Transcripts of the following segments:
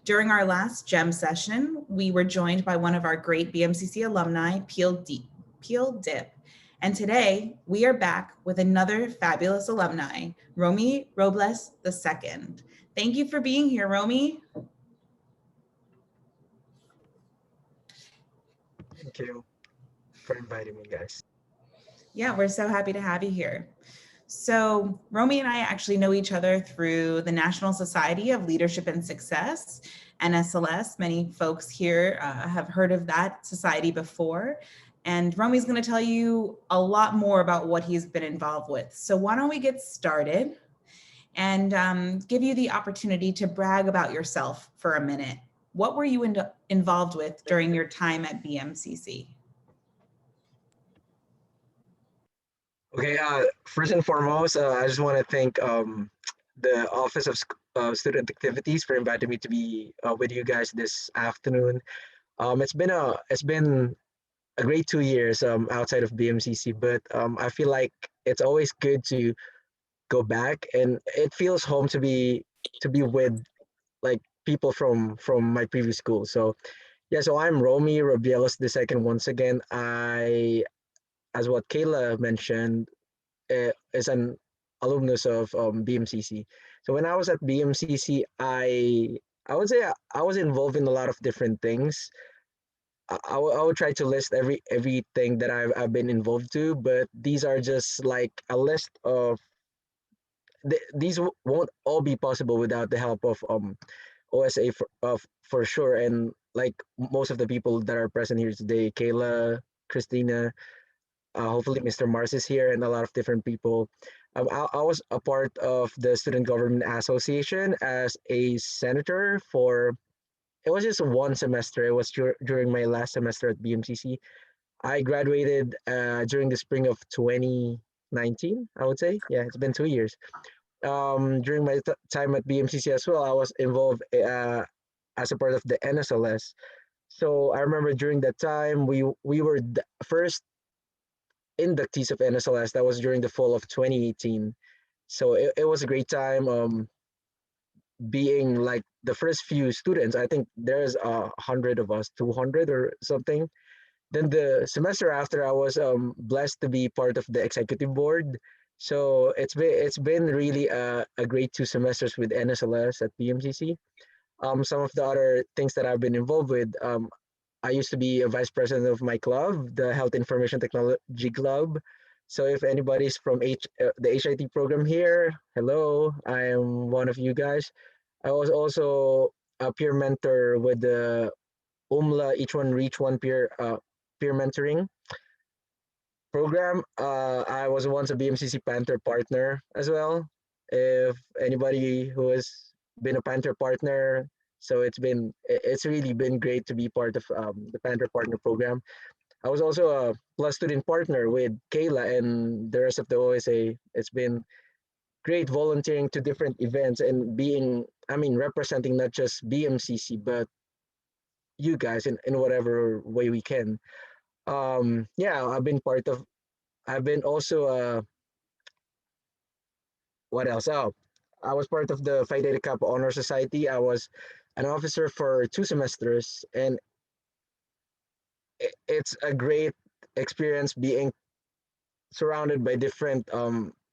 During our last GEM session, we were joined by one of our great BMCC alumni, Peel Dip. And today, we are back with another fabulous alumni, Romy Robles II. Thank you for being here, Romy. Thank you for inviting me, guys. Yeah, we're so happy to have you here. So, Romy and I actually know each other through the National Society of Leadership and Success, NSLS. Many folks here have heard of that society before. And Romy's going to tell you a lot more about what he's been involved with. So, why don't we get started and give you the opportunity to brag about yourself for a minute? What were you involved with during your time at BMCC? Okay, first and foremost, I just want to thank the Office of Student Activities for inviting me to be with you guys this afternoon. It's been a great 2 years outside of BMCC, but I feel like it's always good to go back, and it feels home to be with like people from my previous school. So yeah, so I'm Romy Robielos II. Once again, I, as what Kayla mentioned, is an alumnus of BMCC. So when I was at BMCC, I would say I was involved in a lot of different things. I would try to list everything that I've been involved to, but these are just like a list of these won't all be possible without the help of OSA for sure, and like most of the people that are present here today, Kayla, Christina, hopefully Mr. Mars is here, and a lot of different people. I was a part of the Student Government Association as a senator for, it was just one semester. It was during my last semester at BMCC. I graduated during the spring of 2019, I would say. Yeah, it's been 2 years. During my time at BMCC as well, I was involved as a part of the NSLS. So I remember during that time, we were the first inductees of NSLS. That was during the fall of 2018. So it was a great time being like the first few students. I think there's 100 of us, 200 or something. Then the semester after, I was blessed to be part of the executive board. So it's been really a great 2 semesters with NSLS at BMCC. Some of the other things that I've been involved with, I used to be a vice president of my club, the Health Information Technology Club. So if anybody's from the HIT program here, hello, I am one of you guys. I was also a peer mentor with the UMLA Each One Reach One peer mentoring program. I was once a BMCC Panther partner as well. If anybody who has been a Panther partner, so it's really been great to be part of the Panther partner program. I was also a plus student partner with Kayla and the rest of the OSA. It's been great volunteering to different events and representing not just BMCC but you guys in whatever way we can. Yeah, I've been also what else? Oh, I was part of the Phi Theta Kappa Honor Society. I was an officer for 2 semesters, and it's a great experience being surrounded by different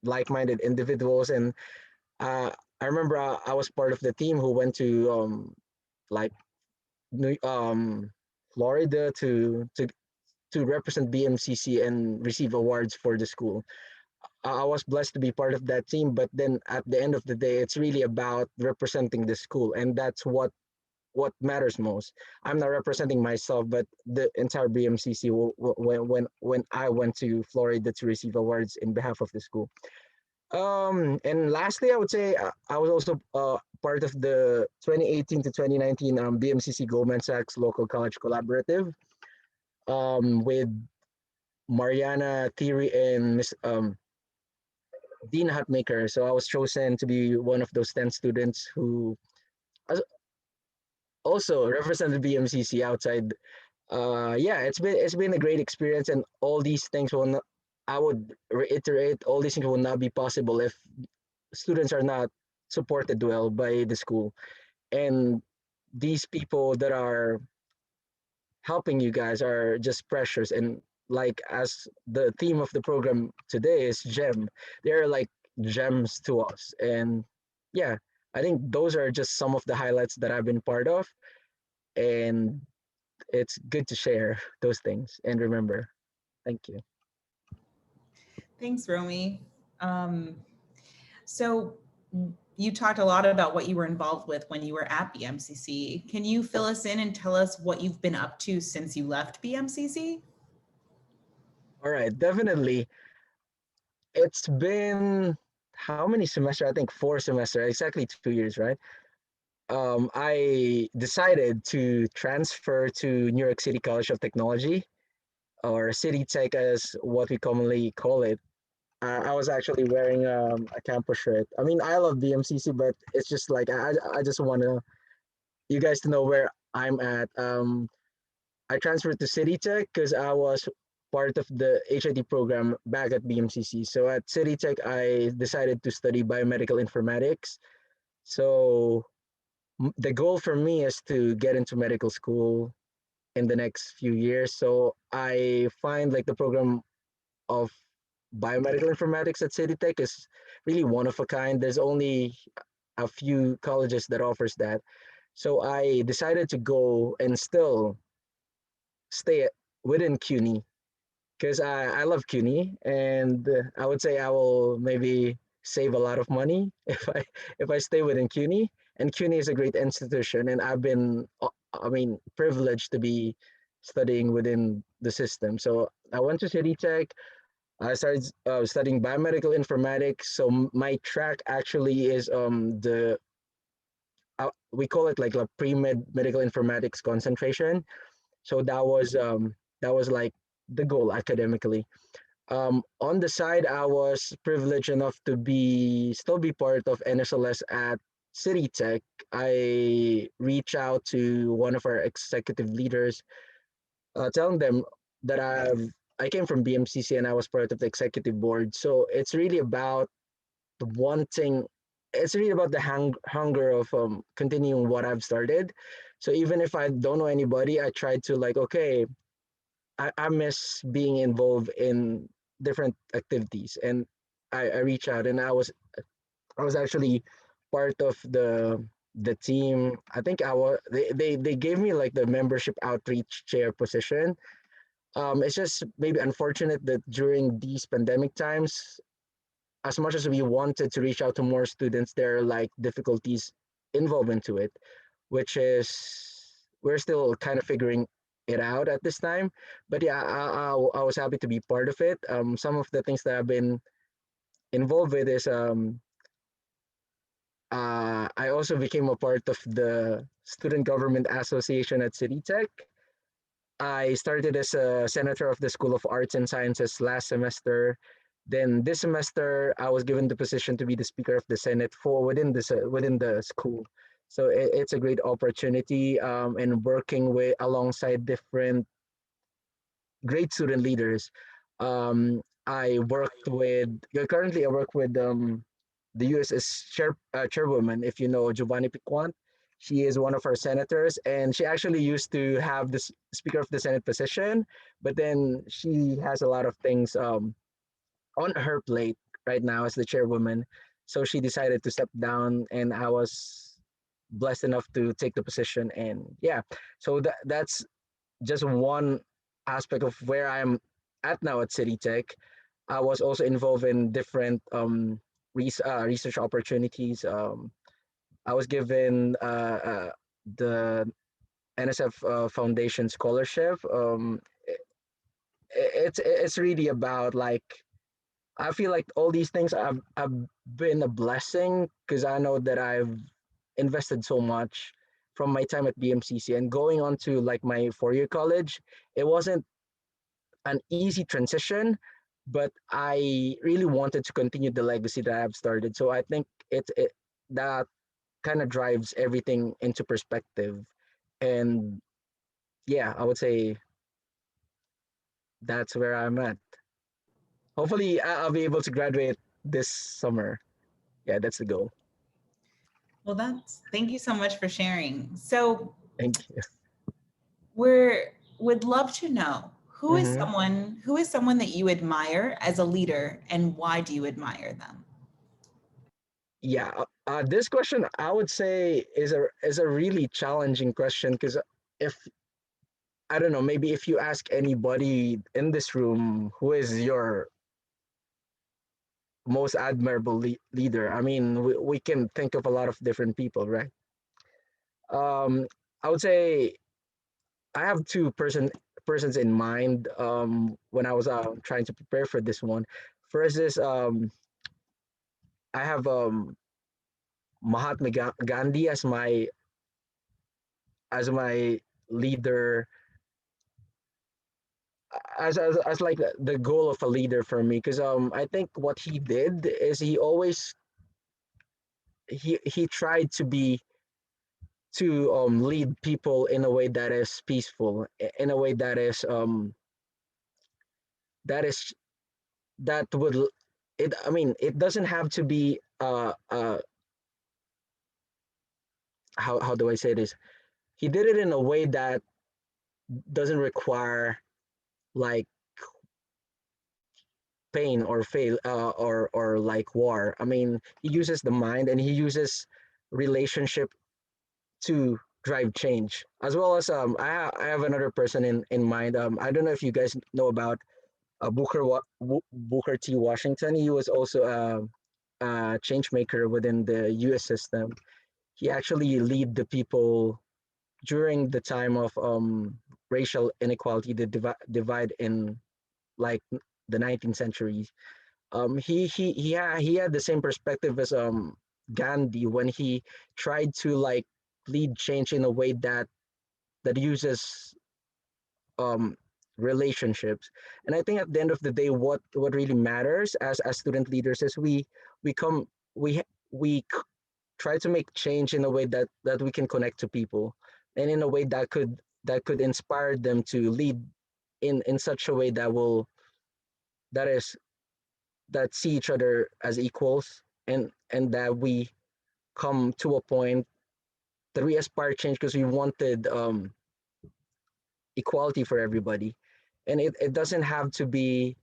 like-minded individuals. And I remember I was part of the team who went to like New Florida to represent BMCC and receive awards for the school. I was blessed to be part of that team, but then at the end of the day, it's really about representing the school, and that's what matters most. I'm not representing myself, but the entire BMCC when I went to Florida to receive awards in behalf of the school. And lastly, I would say I was also part of the 2018 to 2019 BMCC Goldman Sachs Local College Collaborative with Mariana Thierry and Miss Dean Hutmaker. So I was chosen to be one of those 10 students who also represented BMCC outside. Yeah, it's been a great experience, and all these things will not. I would reiterate, all these things will not be possible if students are not supported well by the school. And these people that are helping you guys are just precious. And like as the theme of the program today is gem, they're like gems to us. And yeah, I think those are just some of the highlights that I've been part of. And it's good to share those things and remember. Thank you. Thanks, Romy. Um, so you talked a lot about what you were involved with when you were at BMCC. Can you fill us in and tell us what you've been up to since you left BMCC? All right, definitely. It's been how many semesters? I think 4 semesters, exactly 2 years, right? I decided to transfer to New York City College of Technology, or City Tech as what we commonly call it. I was actually wearing a campus shirt. I mean, I love BMCC, but it's just like I just want to you guys to know where I'm at. I transferred to City Tech because I was part of the HIT program back at BMCC. So at City Tech, I decided to study biomedical informatics. So the goal for me is to get into medical school in the next few years. So I find like the program of biomedical informatics at City Tech is really one of a kind. There's only a few colleges that offers that. So I decided to go and still stay within CUNY because I love CUNY, and I would say I will maybe save a lot of money if I stay within CUNY. And CUNY is a great institution, and I've been I mean privileged to be studying within the system. So I went to City Tech. I started studying biomedical informatics. So my track actually is the we call it like a pre-med medical informatics concentration. So that was like the goal academically. On the side, I was privileged enough to be still be part of NSLS at City Tech. I reach out to one of our executive leaders, telling them that I came from BMCC and I was part of the executive board. So it's really about the wanting. It's really about the hunger of continuing what I've started. So even if I don't know anybody, I try to like okay, I miss being involved in different activities, and I reach out, and I was actually part of the team. I think I was they gave me like the membership outreach chair position. It's just maybe unfortunate that during these pandemic times, as much as we wanted to reach out to more students, there are like difficulties involved into it, which is we're still kind of figuring it out at this time. But yeah, I was happy to be part of it. Some of the things that I've been involved with is I also became a part of the Student Government Association at City Tech. I started as a senator of the School of Arts and Sciences last semester. Then this semester, I was given the position to be the Speaker of the Senate for within the school. So it's a great opportunity, and working with alongside different great student leaders. I worked with currently I work with the USS chairwoman, if you know Giovanni Piquant. She is one of our senators, and she actually used to have the Speaker of the Senate position, but then she has a lot of things on her plate right now as the chairwoman. So she decided to step down, and I was blessed enough to take the position. And yeah, so that's just one aspect of where I'm at now at City Tech. I was also involved in different research opportunities. I was given the NSF Foundation scholarship. It's really about like I feel like all these things have been a blessing because I know that I've invested so much from my time at BMCC and going on to like my 4 year college. It wasn't an easy transition, but I really wanted to continue the legacy that I've started. So I think it that kind of drives everything into perspective. And yeah, I would say that's where I'm at. Hopefully, I'll be able to graduate this summer. Yeah, that's the goal. Well, thank you so much for sharing. So Thank you. we're would love to know Hmm. who is someone that you admire as a leader and why do you admire them? Yeah, this question I would say is a really challenging question because if I don't know, maybe if you ask anybody in this room who is your most admirable leader, I mean, we can think of a lot of different people, right? Um, I would say I have persons in mind when I was trying to prepare for this one. First is I have Mahatma Gandhi as my leader, as like the goal of a leader for me, because I think what he did is he tried to lead people in a way that is peaceful, in a way that is that would it I mean it doesn't have to be how do I say this? He did it in a way that doesn't require like pain or fail or like war. I mean, he uses the mind and he uses relationship to drive change, as well as I have another person in mind. I don't know if you guys know about Booker T. Washington. He was also a change maker within the U.S. system. He actually lead the people during the time of racial inequality, the divide in like the 19th century. He had the same perspective as Gandhi when he tried to like lead change in a way that uses um relationships. And I think at the end of the day, what really matters as student leaders is we come we try to make change in a way that we can connect to people, and in a way that could inspire them to lead in such a way that is that see each other as equals, and that we come to a point that we aspire change because we wanted equality for everybody. And it doesn't have to be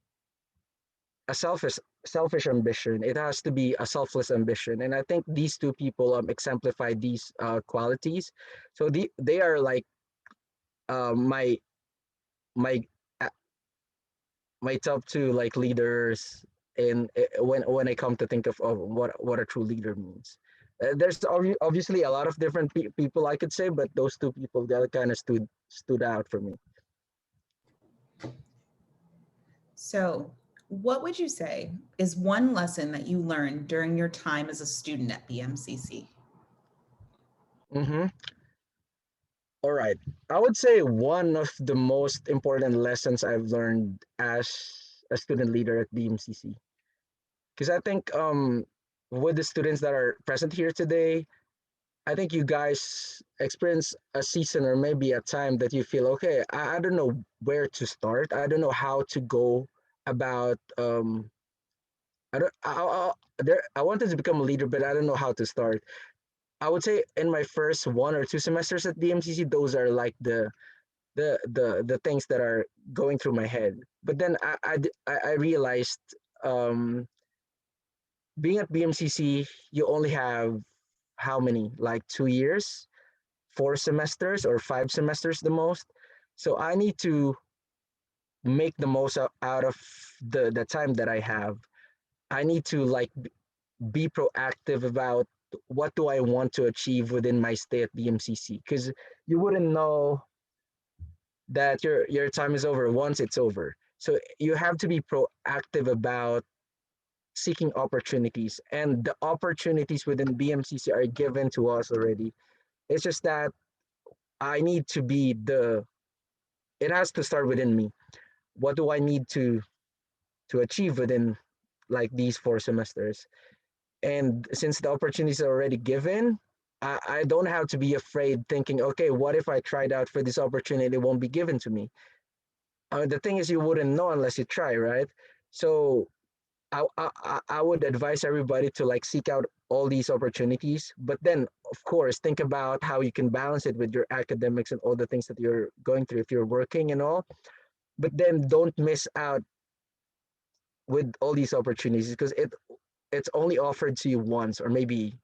a selfish ambition. It has to be a selfless ambition. And I think these two people exemplify these qualities. So they are like my my uh, my top two like leaders in when I come to think of what a true leader means. There's obviously a lot of different people I could say, but those two people that kind of stood out for me. So, what would you say is one lesson that you learned during your time as a student at BMCC? Mm-hmm. All right. I would say one of the most important lessons I've learned as a student leader at BMCC, because I think with the students that are present here today, I think you guys experience a season or maybe a time that you feel okay. I don't know where to start. I don't know how to go about. I don't. I wanted to become a leader, but I don't know how to start. I would say in my first 1 or 2 semesters at BMCC, those are like the things that are going through my head. But then I realized um, being at BMCC, you only have how many, like 2 years, 4 semesters or 5 semesters the most. So I need to make the most out of the time that I have. I need to like be proactive about what do I want to achieve within my stay at BMCC, because you wouldn't know that your time is over once it's over. So you have to be proactive about seeking opportunities, and the opportunities within BMCC are given to us already. It's just that I need to be the it has to start within me. What do I need to achieve within like these 4 semesters? And since the opportunities are already given, I don't have to be afraid thinking, okay, what if I tried out for this opportunity? It won't be given to me. The thing is, you wouldn't know unless you try, right? So I would advise everybody to like seek out all these opportunities, but then of course think about how you can balance it with your academics and all the things that you're going through if you're working and all. But then don't miss out with all these opportunities because it's only offered to you once or maybe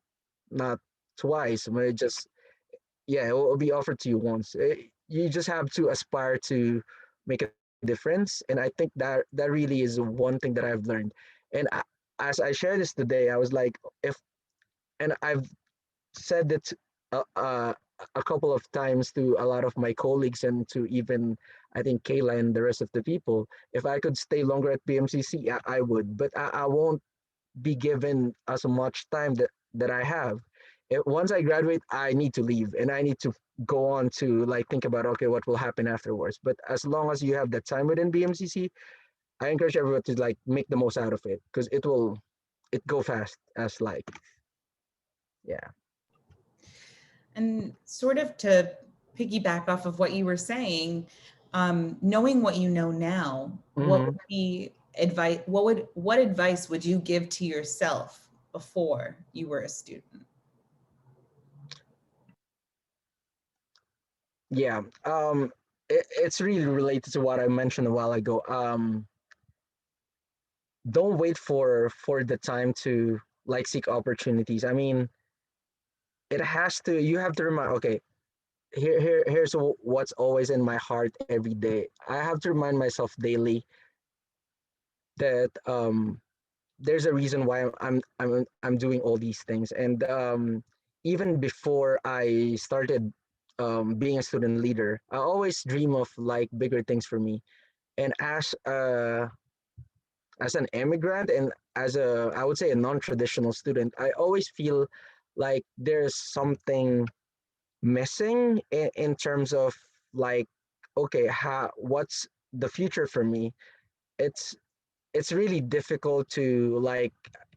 not twice. But it just yeah, it will be offered to you once. You just have to aspire to make a difference, and I think that really is one thing that I've learned. And as I share this today, I was like, if and I've said it uh, uh, a couple of times to a lot of my colleagues and to even I think Kayla and the rest of the people. If I could stay longer at BMCC, I would, but I won't be given as much time that I have. Once I graduate, I need to leave and I need to go on to like think about okay what will happen afterwards. But as long as you have that time within BMCC, I encourage everyone to like make the most out of it because it go fast as like yeah. And sort of to piggyback off of what you were saying, knowing what you know now, what Mm-hmm. would be advice? What advice would you give to yourself before you were a student? Yeah. It's really related to what I mentioned a while ago. Don't wait for the time to like seek opportunities. I mean, it has to. You have to remind. Okay, here's what's always in my heart every day. I have to remind myself daily that there's a reason why I'm doing all these things. And even before I started being a student leader, I always dream of like bigger things for me. And as an immigrant and as a I would say a non-traditional student, I always feel like there's something missing in terms of like okay how what's the future for me. It's it's really difficult to like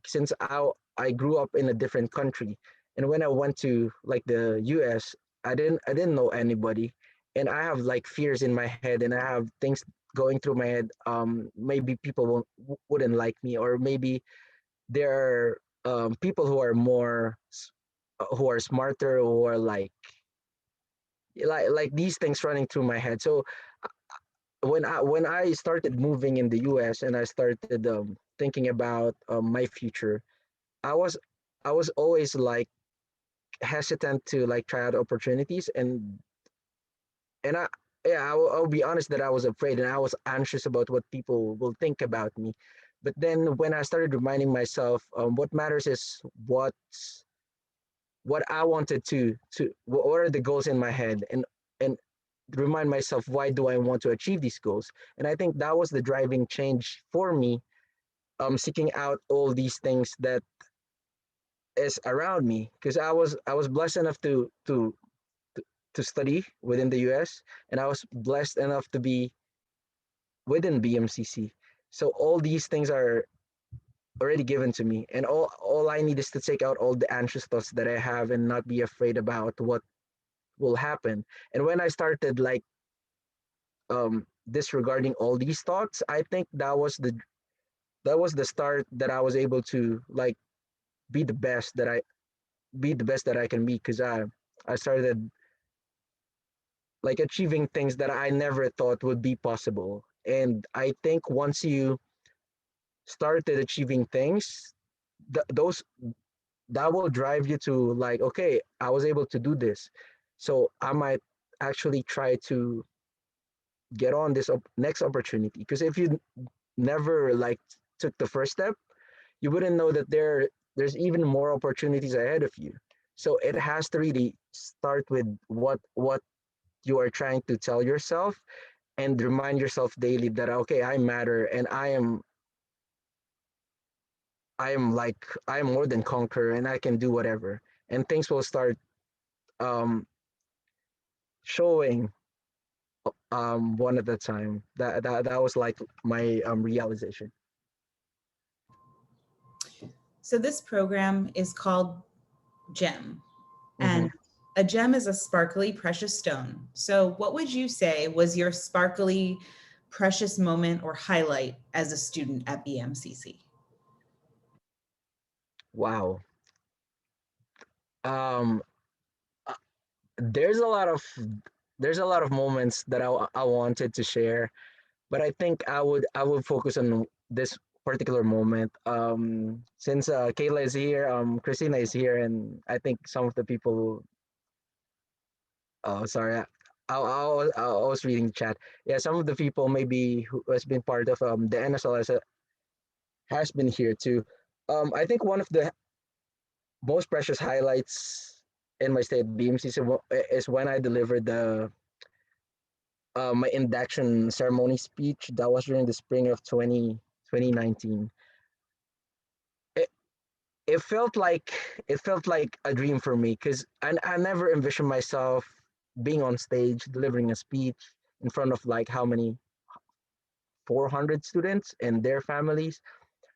since I grew up in a different country, and when I went to like the US, I didn't know anybody, and I have like fears in my head and I have things going through my head. Maybe people wouldn't like me, or maybe there are people who are who are smarter, who are like these things running through my head. So when I started moving in the US and I started thinking about my future, I was I was always like hesitant to like try out opportunities, and I yeah I'll be honest that I was afraid and I was anxious about what people will think about me. But then when I started reminding myself, what matters is what I wanted to what are the goals in my head, and remind myself why do I want to achieve these goals. And I think that was the driving change for me, seeking out all these things that is around me, because I was blessed enough to study within the US, and I was blessed enough to be within BMCC. So all these things are already given to me, and all I need is to take out all the anxious thoughts that I have and not be afraid about what will happen. And when I started like disregarding all these thoughts, I think that was the start that I was able to like be the best that I be the best that I can be, because I started like achieving things that I never thought would be possible. And I think once you started achieving things, those that will drive you to like, okay, I was able to do this, so I might actually try to get on this next opportunity. Because if you never like took the first step, you wouldn't know that there's even more opportunities ahead of you. So it has to really start with what you are trying to tell yourself, and remind yourself daily that okay, I matter, and I am more than conqueror, and I can do whatever, and things will start um showing one at a time. That was like my realization. So this program is called GEM, Mm-hmm. and a gem is a sparkly precious stone. So what would you say was your sparkly precious moment or highlight as a student at BMCC? Wow. Um, uh, there's a lot of there's a lot of moments that I wanted to share, but I think I would focus on this particular moment. Since Kayla is here, Christina is here, and I think some of the people. Oh, sorry. I was reading the chat. Yeah, some of the people maybe who has been part of the NSL has been here too. I think one of the most precious highlights in my stay at BMCC is when I delivered the my induction ceremony speech. That was during the spring of 2019. It, it felt like a dream for me because I never envisioned myself being on stage delivering a speech in front of like how many 400 students and their families.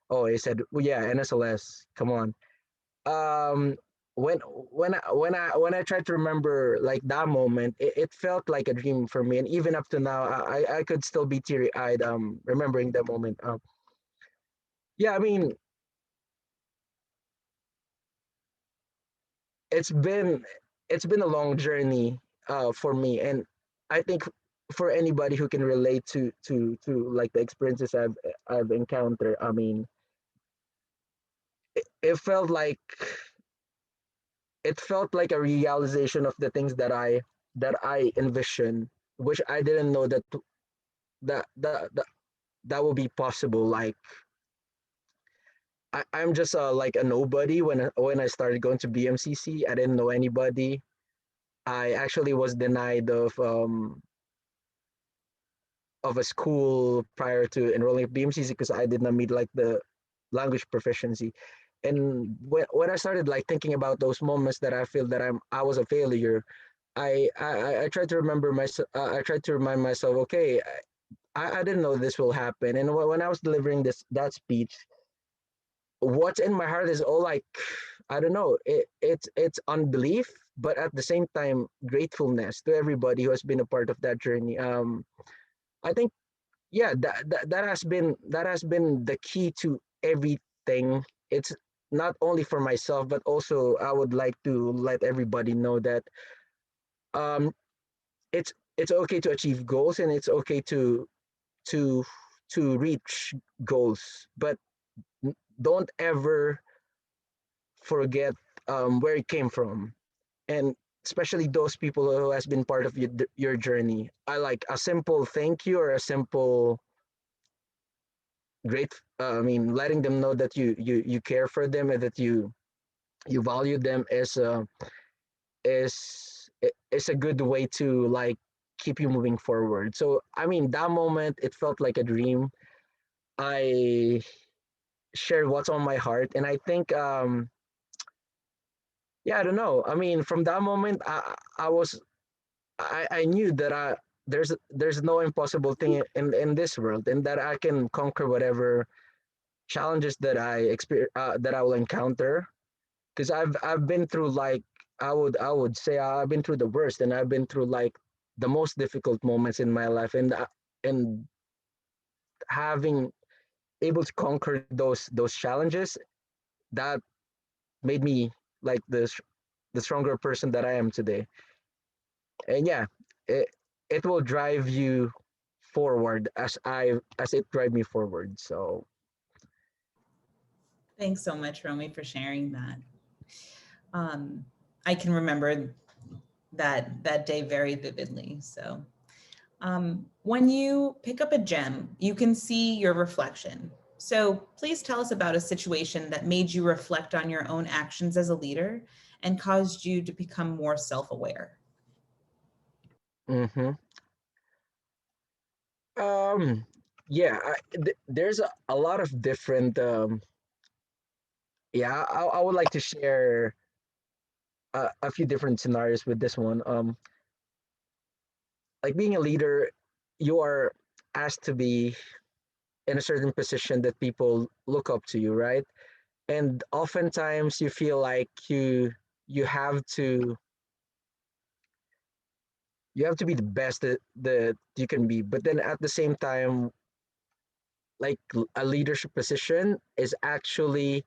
Oh, I said, well, yeah, NSLS, come on. Um, when I tried to remember like that moment, it felt like a dream for me, and even up to now, I could still be teary eyed remembering that moment. Yeah, I mean, it's been it's been a long journey for me, and I think for anybody who can relate to like the experiences I've encountered. I mean, it felt like it felt like a realization of the things that I envisioned, which I didn't know that will be possible. Like I'm just like a nobody when I started going to BMCC. I didn't know anybody. I actually was denied of a school prior to enrolling at BMCC because I did not meet like the language proficiency. And when I started like thinking about those moments that I feel that I was a failure, I tried to remember myself. I tried to remind myself, okay, I didn't know this will happen. And when I was delivering that speech, what's in my heart is all like, I don't know, it's unbelief, but at the same time gratefulness to everybody who has been a part of that journey. I think yeah, that has been the key to everything. It's not only for myself, but also I would like to let everybody know that um it's okay to achieve goals, and it's okay to to reach goals, but don't ever forget where it came from, and especially those people who has been part of your journey. I like a simple thank you or a simple great I mean letting them know that you care for them and that you value them is a good way to like keep you moving forward. So I mean that moment it felt like a dream. I shared what's on my heart, and I think yeah, I don't know, I mean from that moment I knew that there's no impossible thing in this world, and that I can conquer whatever challenges that I will encounter, because I've been through like I would say I've been through the worst, and I've been through like the most difficult moments in my life, and having able to conquer those challenges, that made me like the stronger person that I am today. And yeah, it will drive you forward as it drive me forward. So Thanks so much, Romy, for sharing that. I can remember that day very vividly. So when you pick up a gem, you can see your reflection. So please tell us about a situation that made you reflect on your own actions as a leader and caused you to become more self-aware. hmm um yeah, there's a lot of different yeah, I would like to share a few different scenarios with this one. Like being a leader, you are asked to be in a certain position that people look up to you, right? And oftentimes you feel like you have to you have to be the best that you can be, but then at the same time, like a leadership position is actually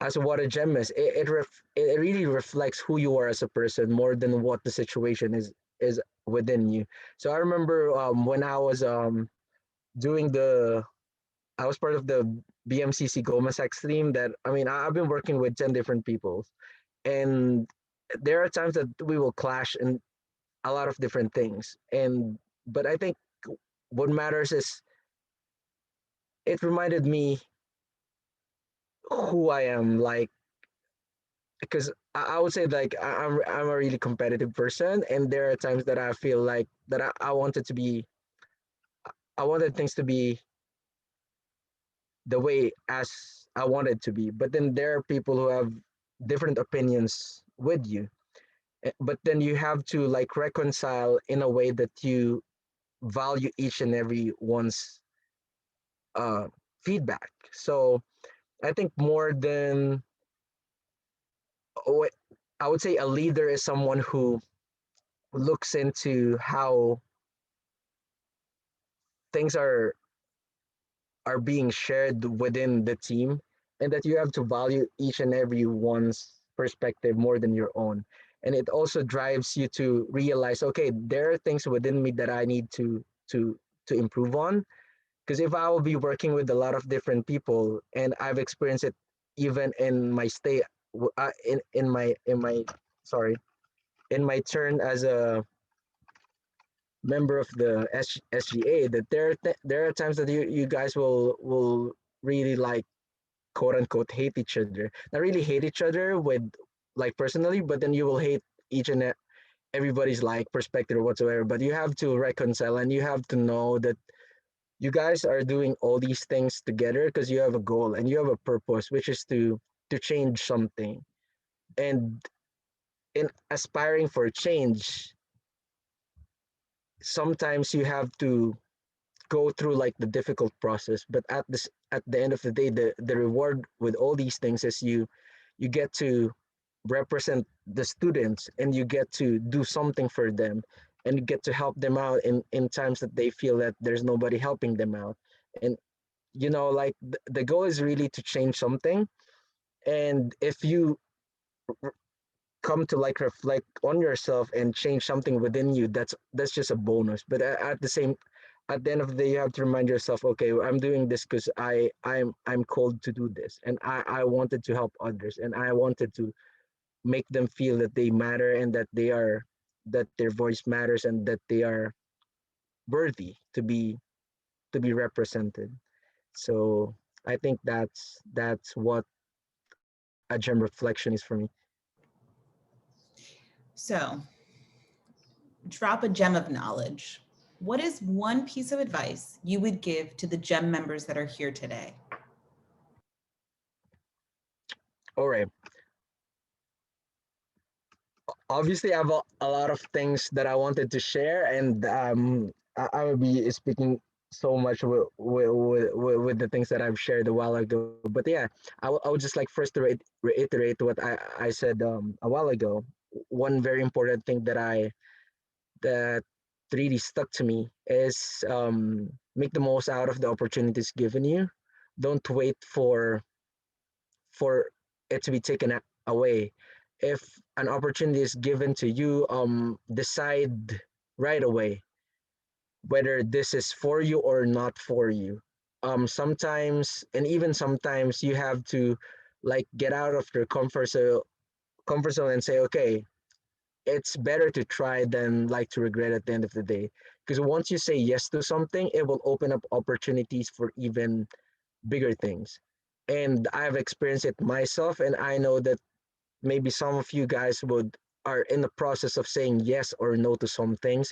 as what a gem is. It really reflects who you are as a person more than what the situation is within you. So I remember when I was doing the I was part of the BMCC Gomez X team. That I mean, I've been working with 10 different people, and there are times that we will clash in a lot of different things. And but I think what matters is it reminded me who I am. Like, because I would say like I'm a really competitive person, and there are times that I feel like that I wanted to be I wanted things to be the way as I wanted to be. But then there are people who have different opinions with you. But then you have to like reconcile in a way that you value each and every one's uh, feedback. So I think more than what I would say, a leader is someone who looks into how things are being shared within the team, and that you have to value each and every one's perspective more than your own. And it also drives you to realize, okay, there are things within me that I need to improve on. Because if I will be working with a lot of different people, and I've experienced it even in my stay in my sorry in my turn as a member of the SGA, that there are times that you guys will really like quote unquote hate each other. Not really hate each other with like personally, but then you will hate each and everybody's like perspective or whatsoever. But you have to reconcile, and you have to know that you guys are doing all these things together because you have a goal and you have a purpose, which is to change something. And in aspiring for change, sometimes you have to go through like the difficult process, but at the end of the day, the reward with all these things is you get to represent the students, and you get to do something for them, and you get to help them out in times that they feel that there's nobody helping them out. And like the goal is really to change something. And if you come to like reflect on yourself and change something within you, that's just a bonus. But at the end of the day, you have to remind yourself, okay, I'm doing this because I'm called to do this, and I wanted to help others, and I wanted to make them feel that they matter, and that their voice matters, and that they are worthy to be represented. So I think that's what a gem reflection is for me. So, drop a gem of knowledge. What is one piece of advice you would give to the GEM members that are here today? All right. Obviously, I have a lot of things that I wanted to share, and I will be speaking so much with the things that I've shared a while ago. But yeah, I would just like first to reiterate what I said a while ago. One very important thing that really stuck to me is make the most out of the opportunities given you. Don't wait for it to be taken away. If an opportunity is given to you, decide right away whether this is for you or not for you. Sometimes, and even sometimes, you have to like get out of your comfort zone and say, okay, it's better to try than like to regret at the end of the day. Because once you say yes to something, it will open up opportunities for even bigger things. And I've experienced it myself, and I know that maybe some of you guys would are in the process of saying yes or no to some things.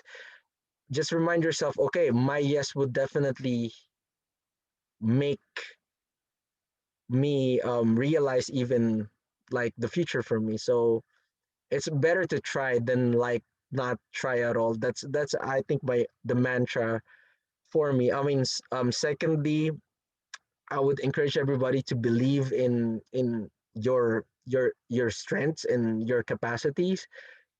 Just remind yourself, okay, my yes would definitely make me realize even like the future for me. So it's better to try than like not try at all. That's I think my the mantra for me. I mean, secondly, I would encourage everybody to believe in your strengths and your capacities,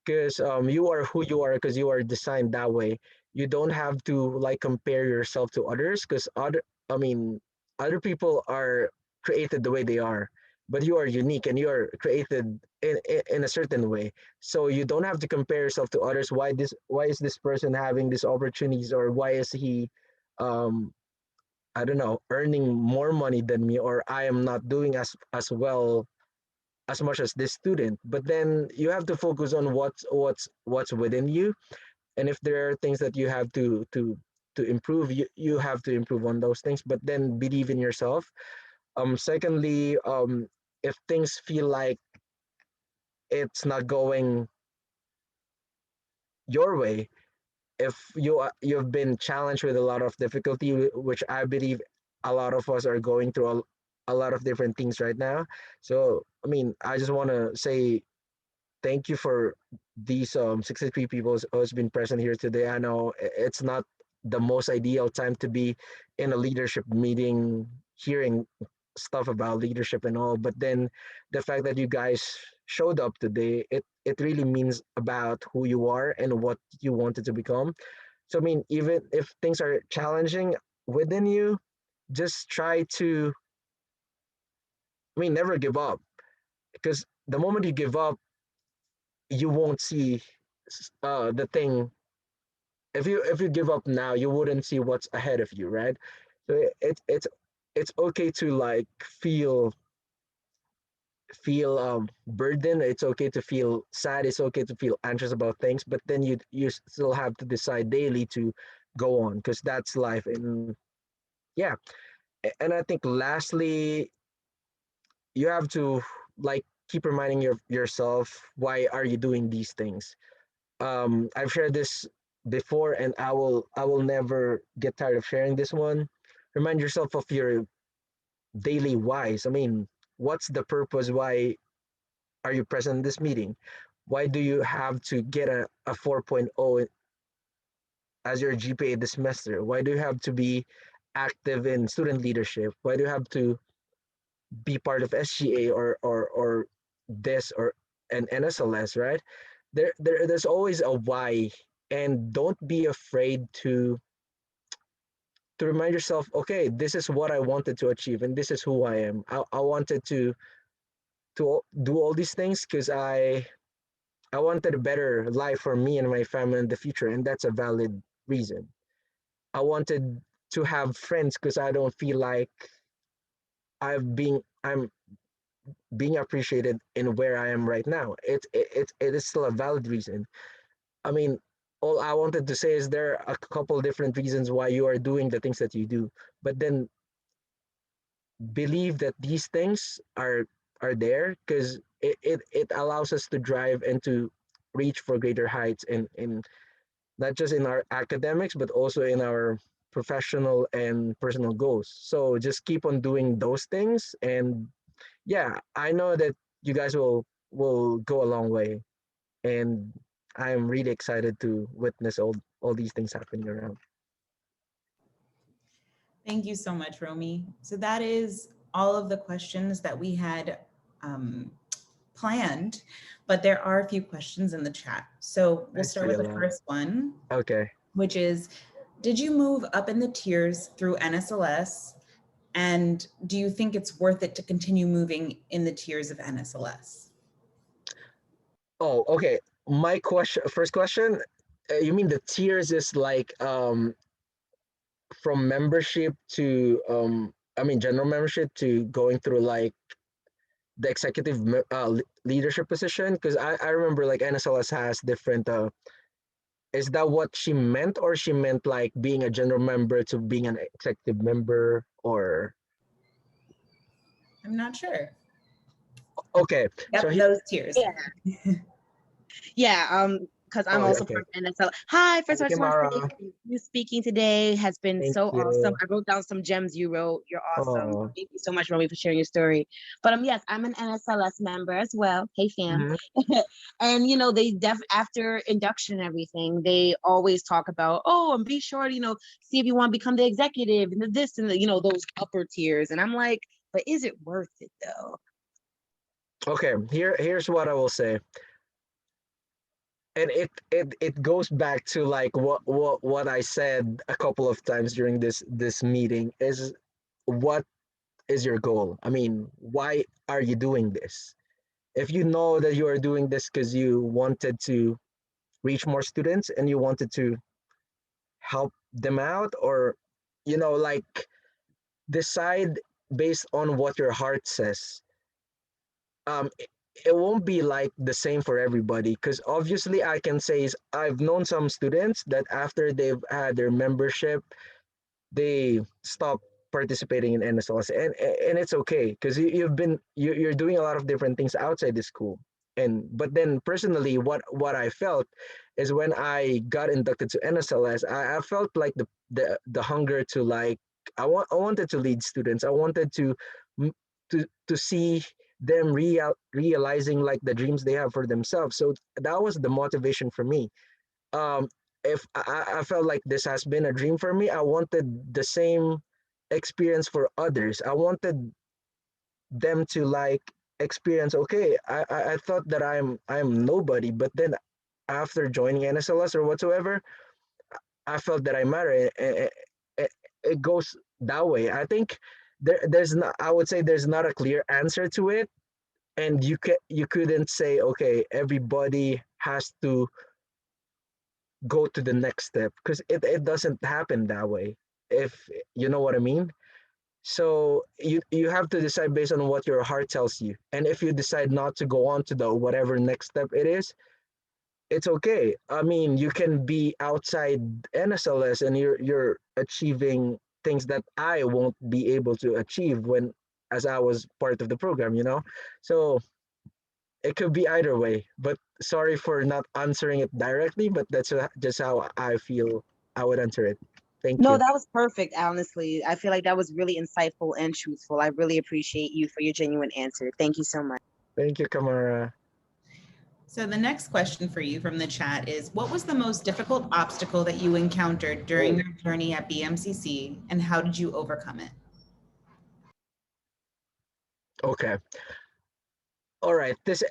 because you are who you are because you are designed that way. You don't have to like compare yourself to others, because other I mean other people are created the way they are, but you are unique and you are created in a certain way. So you don't have to compare yourself to others. Why is this person having these opportunities, or why is he um I don't know, earning more money than me, or I am not doing as well as much as this student. But then you have to focus on what's within you, and if there are things that you have to improve, you have to improve on those things. But then believe in yourself. Secondly, if things feel like it's not going your way, if you've been challenged with a lot of difficulty, which I believe a lot of us are going through a lot of different things right now. So I mean, I just want to say thank you for these 63 people who's been present here today. I know it's not the most ideal time to be in a leadership meeting hearing stuff about leadership and all, but then the fact that you guys showed up today, it really means about who you are and what you wanted to become. So I mean, even if things are challenging within you, just try to, I mean, never give up, because the moment you give up, you won't see the thing. If you give up now, you wouldn't see what's ahead of you, right? So it's okay to like feel burdened. It's okay to feel sad. It's okay to feel anxious about things, but then you still have to decide daily to go on, because that's life. And yeah, and I think lastly, you have to like keep reminding yourself, why are you doing these things? I've shared this before, and I will never get tired of sharing this one. Remind yourself of your daily whys. I mean, what's the purpose? Why are you present in this meeting? Why do you have to get a 4.0 as your GPA this semester? Why do you have to be active in student leadership? Why do you have to be part of SGA or this or an NSLS, right? There's always a why, and don't be afraid to remind yourself, okay, this is what I wanted to achieve, and this is who I am. I wanted to do all these things because I wanted a better life for me and my family in the future, and that's a valid reason. I wanted to have friends because I don't feel like I'm being appreciated in where I am right now. It is still a valid reason. I mean, all I wanted to say is there are a couple different reasons why you are doing the things that you do, but then believe that these things are there because it allows us to drive and to reach for greater heights in not just in our academics but also in our professional and personal goals. So just keep on doing those things, and yeah, I know that you guys will go a long way, and I'm really excited to witness all these things happening around. Thank you so much, Romy. So that is all of the questions that we had um, planned, but there are a few questions in the chat. So we'll I start see with a the lot. first one, Okay. which is, did you move up in the tiers through NSLS? And do you think it's worth it to continue moving in the tiers of NSLS? Oh, okay. My question, first question, you mean the tiers is like from membership to I mean general membership to going through like the executive leadership position? Because I remember like NSLS has different. Is that what she meant, or she meant like being a general member to being an executive member, or I'm not sure. okay? So Yep, he, those tiers. Yeah. Yeah, because I'm oh also okay. part of NSL. Hi, first of all, I Thank you, just want to say Mara. you speaking today has been Thank so awesome. you. I wrote down some gems you wrote. You're awesome. Oh. Thank you so much, Romy, for sharing your story. But yes, I'm an NSLS member as well. Hey, fam. Mhm. And they after induction and everything, they always talk about, oh, and be sure to see if you want to become the executive and the this and the those upper tiers. And I'm like, but is it worth it though? Okay. Here's what I will say, and it goes back to like what I said a couple of times during this meeting is what is your goal? I mean, why are you doing this? If you know that you are doing this because you wanted to reach more students and you wanted to help them out, or like, decide based on what your heart says. It won't be like the same for everybody, because obviously I can say is I've known some students that after they've had their membership, they stop participating in NSLS, and it's okay because you're doing a lot of different things outside the school. And but then personally, what I felt is when I got inducted to NSLS, I felt like the hunger to, like, I wanted to lead students. I wanted to see them realizing like the dreams they have for themselves. So that was the motivation for me. um if I felt like this has been a dream for me, I wanted the same experience for others. I wanted them to, like, experience, okay, I thought that I'm nobody, but then after joining NSLS or whatsoever, I felt that I matter. It goes that way. I think there's not, I would say there's not a clear answer to it, and you couldn't say, okay, everybody has to go to the next step, because it doesn't happen that way, if you know what I mean. So you have to decide based on what your heart tells you, and if you decide not to go on to the whatever next step it is, it's okay. I mean, you can be outside NSLS and you're achieving things that I won't be able to achieve when as I was part of the program. So it could be either way, but sorry for not answering it directly, but that's just how I feel I would answer it. Thank No, you. that was perfect, honestly. I feel like that was really insightful and truthful. I really appreciate you for your genuine answer. Thank you so much. Thank you, Kamara. So the next question for you from the chat is, what was the most difficult obstacle that you encountered during Oh, your journey at BMCC, and how did you overcome it? okay. All right. This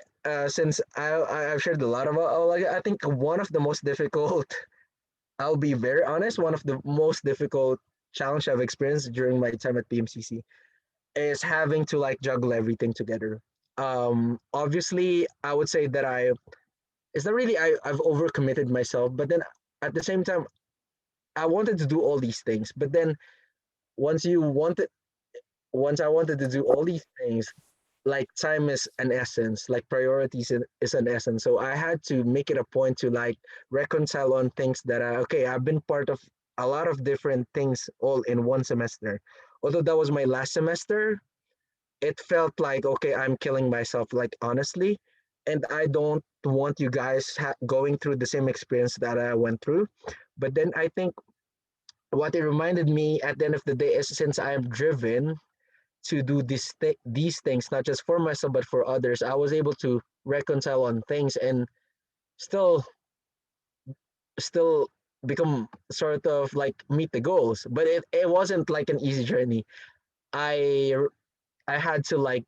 since I've shared a lot about, like, I think one of the most difficult, I'll be very honest, one of the most difficult challenge I've experienced during my time at BMCC is having to, like, juggle everything together. Obviously, I would say that it's not really I've overcommitted myself, but then at the same time, I wanted to do all these things. But then once you wanted, once I wanted to do all these things, like, time is an essence, like, priorities is an essence. So I had to make it a point to, like, reconcile on things that okay, I've been part of a lot of different things all in one semester. Although that was my last semester, it felt like, okay, I'm killing myself, like, honestly, and I don't want you guys going through the same experience that I went through. But then I think what it reminded me at the end of the day is, since I'm driven to do these things not just for myself but for others, I was able to reconcile on things and still still become sort of like meet the goals. But it wasn't like an easy journey. I i had to, like,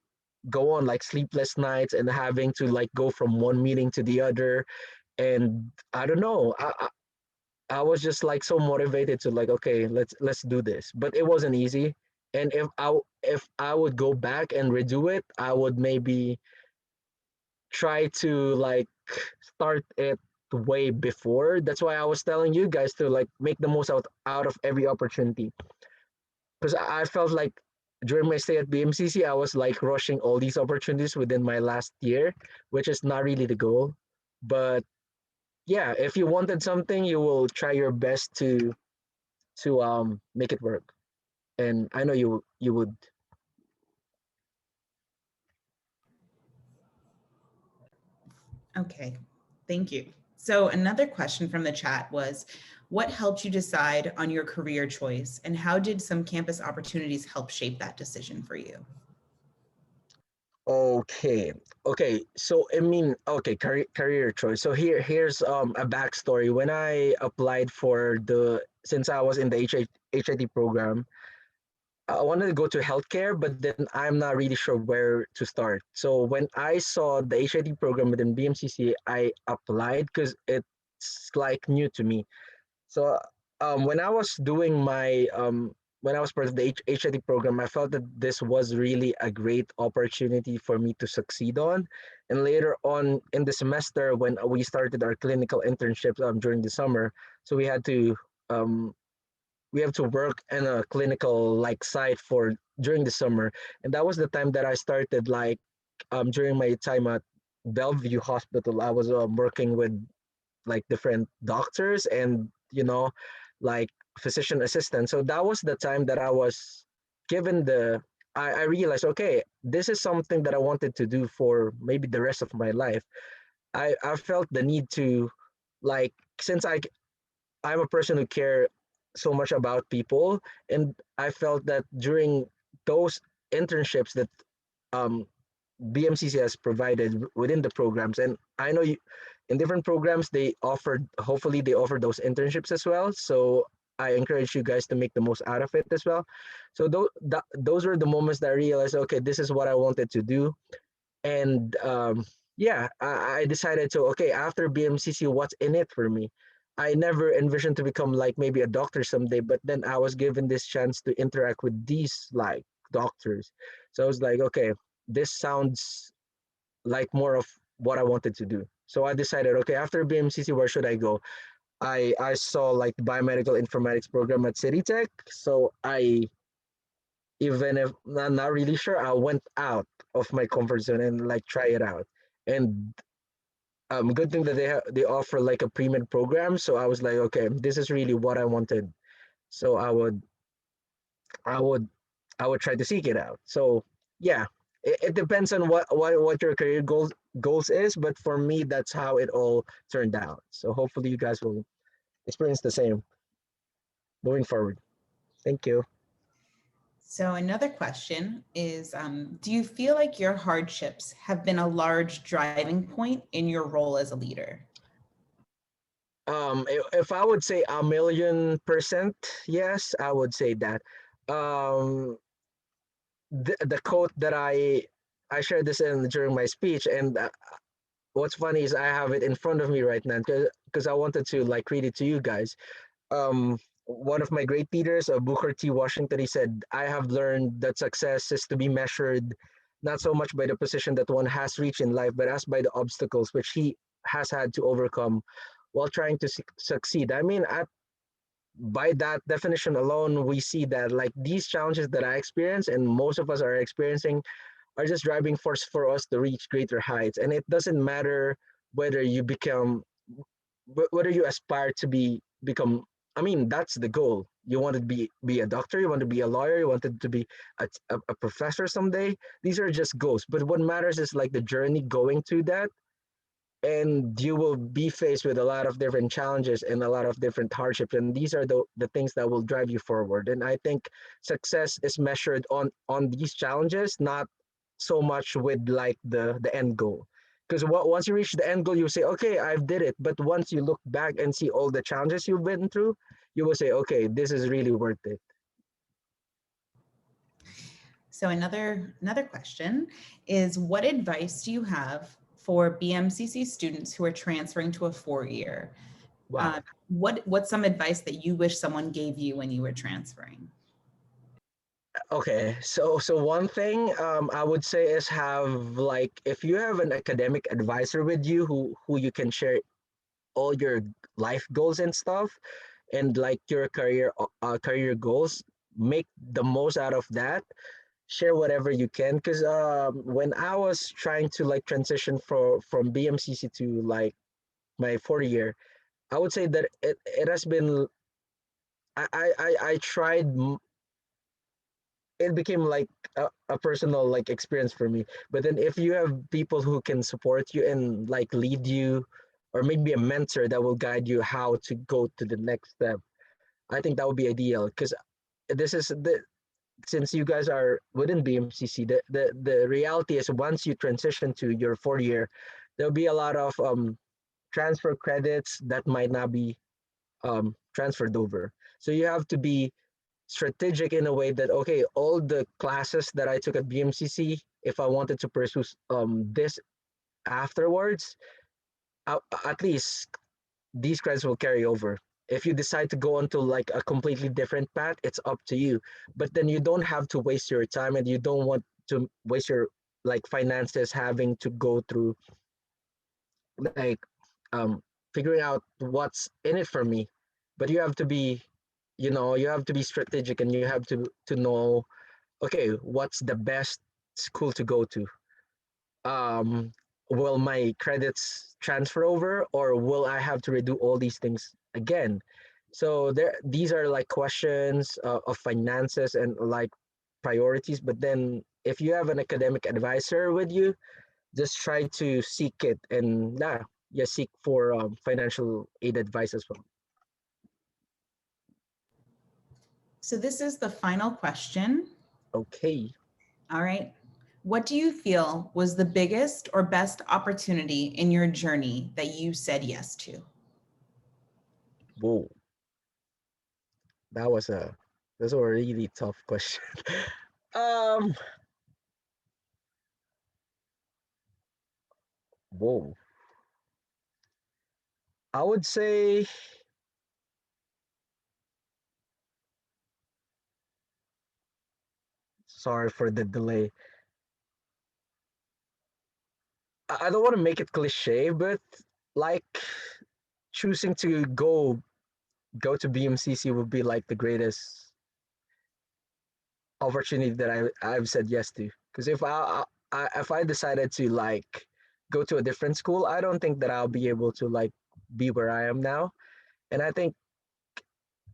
go on, like, sleepless nights and having to, like, go from one meeting to the other. And I don't know, I was just, like, so motivated to, like, okay, let's do this. But it wasn't easy. And if I would go back and redo it, I would maybe try to, like, start it way before. That's why I was telling you guys to, like, make the most out of every opportunity. Because I felt like during my stay at BMCC, I was, like, rushing all these opportunities within my last year, which is not really the goal. But yeah, if you wanted something, you will try your best to make it work. And I know you would. Okay, thank you. So another question from the chat was, what helped you decide on your career choice, and how did some campus opportunities help shape that decision for you? Okay. Okay. So I mean, okay, career choice. So here's a backstory. When I applied for the since I was in the HIT program, I wanted to go to healthcare, but then I'm not really sure where to start. So when I saw the HIT program within BMCC, I applied because it's, like, new to me. So when I was doing my when I was part of the HIT program, I felt that this was really a great opportunity for me to succeed on. And later on in the semester, when we started our clinical internships during the summer, so um, we have to work in a clinical like site for during the summer, and that was the time that I started like during my time at Bellevue Hospital. I was working with like different doctors and like physician assistants. So that was the time that I was given I realized, okay, this is something that I wanted to do for maybe the rest of my life. I felt the need to like, since I'm a person who care so much about people, and I felt that during those internships that um BMCC has provided within the programs, and I know in different programs they offered, hopefully they offer those internships as well. So I encourage you guys to make the most out of it as well. So those were the moments that I realized, okay, this is what I wanted to do. And yeah, I decided to, okay, after BMCC, what's in it for me? I never envisioned to become like maybe a doctor someday, but then I was given this chance to interact with these like doctors. So I was like, okay, this sounds like more of what I wanted to do. So I decided, okay, after BMCC, where should I go? I saw like the Biomedical Informatics program at City Tech. So even if I'm not really sure, I went out of my comfort zone and like try it out. And good thing that they offer like a pre-med program. So I was like, okay, this is really what I wanted. So I would I would try to seek it out. So yeah, it depends on what your career goals is, but for me that's how it all turned out. So hopefully you guys will experience the same moving forward. Thank you. So another question is, do you feel like your hardships have been a large driving point in your role as a leader? If I would say 1,000,000%, yes, I would say that. Um, the quote that I shared this in during my speech, and what's funny is I have it in front of me right now because I wanted to like read it to you guys. One of my great leaders, Booker T. Washington, he said, "I have learned that success is to be measured not so much by the position that one has reached in life, but as by the obstacles which he has had to overcome while trying to succeed." I mean, by that definition alone, we see that like these challenges that I experience and most of us are experiencing are just driving force for us to reach greater heights. And it doesn't matter whether you become, whether you aspire to become. I mean, that's the goal. You want to be a doctor, you want to be a lawyer, you wanted to be a professor someday. These are just goals. But what matters is like the journey going to that, and you will be faced with a lot of different challenges and a lot of different hardships, and these are the things that will drive you forward. And I think success is measured on these challenges, not so much with like the end goal, because once you reach the end goal you say, okay, I've did it. But once you look back and see all the challenges you've been through, you will say, okay, this is really worth it. So another question is, what advice do you have for BMCC students who are transferring to a 4-year? Wow. What's some advice that you wish someone gave you when you were transferring? Okay, so one thing I would say is have like, if you have an academic advisor with you who you can share all your life goals and stuff, and like your career goals, make the most out of that. Share whatever you can, because when I was trying to like transition from BMCC to like my 4th year, I would say that it has been, I tried, it became like a personal like experience for me. But then if you have people who can support you and like lead you, or maybe a mentor that will guide you how to go to the next step, I think that would be ideal. Because this is the since you guys are within BMCC, the reality is once you transition to your 4th year, there'll be a lot of transfer credits that might not be transferred over. So you have to be strategic in a way that, okay, all the classes that I took at BMCC, if I wanted to pursue this afterwards, at least these credits will carry over. if you decide to go onto like a completely different path, it's up to you. But then you don't have to waste your time, and you don't want to waste your like finances having to go through like figuring out what's in it for me. But you have to be, you have to be strategic, and you have to know, okay, what's the best school to go to? um will my credits transfer over, or will I have to redo all these things again? So these are like questions of finances and like priorities. But then if you have an academic advisor with you, just try to seek it, and yeah, seek for financial aid advice as well. So this is the final question. Okay. All right. What do you feel was the biggest or best opportunity in your journey that you said yes to? Whoa, that was a that's a really tough question. um Whoa, I would say, sorry for the delay. I don't want to make it cliche, but like choosing to go to BMCC would be like the greatest opportunity that I've said yes to. Because if I decided to like go to a different school, I don't think that I'll be able to like be where I am now. And I think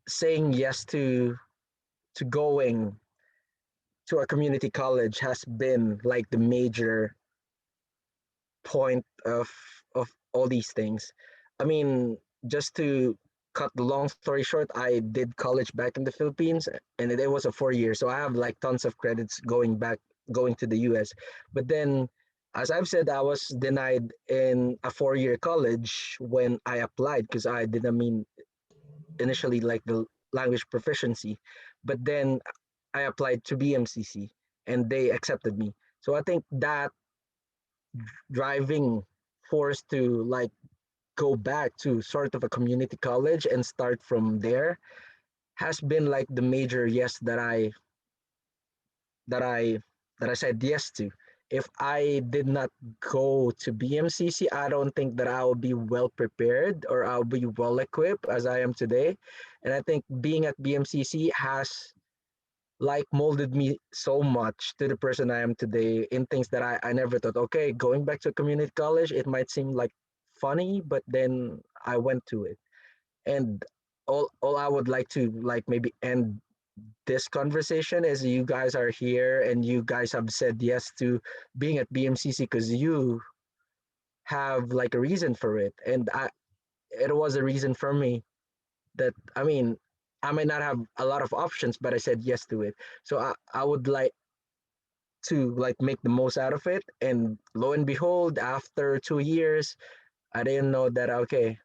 saying yes to going to a community college has been like the major point of all these things. I mean, just to cut the long story short, I did college back in the Philippines, and it was a 4 year, so I have like tons of credits going to the US. But then, as I've said, I was denied in a 4 year college when I applied, because I didn't mean initially like the language proficiency. But then I applied to BMCC, and they accepted me. So I think that driving force to like go back to sort of a community college and start from there has been like the major yes that I that I said yes to. If I did not go to BMCC, I don't think that I will be well prepared, or I'll be well equipped as I am today. And I think being at BMCC has like molded me so much to the person I am today, in things that I never thought. Okay, going back to community college, it might seem like funny, but then I went to it. And all I would like to like maybe end this conversation is, you guys are here and you guys have said yes to being at BMCC because you have like a reason for it. And it was a reason for me that, I mean, I might not have a lot of options, but I said yes to it. So I would like to like make the most out of it. And lo and behold, after 2 years, I didn't know that, okay,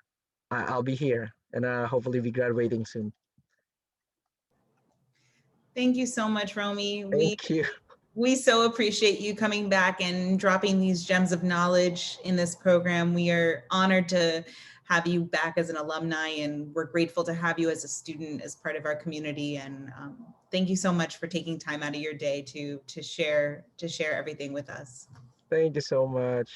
I'll be here, and hopefully be graduating soon. Thank you so much, Romy. Thank you. We so appreciate you coming back and dropping these gems of knowledge in this program. We are honored to have you back as an alumni, and we're grateful to have you as a student as part of our community. And thank you so much for taking time out of your day to share everything with us. Thank you so much.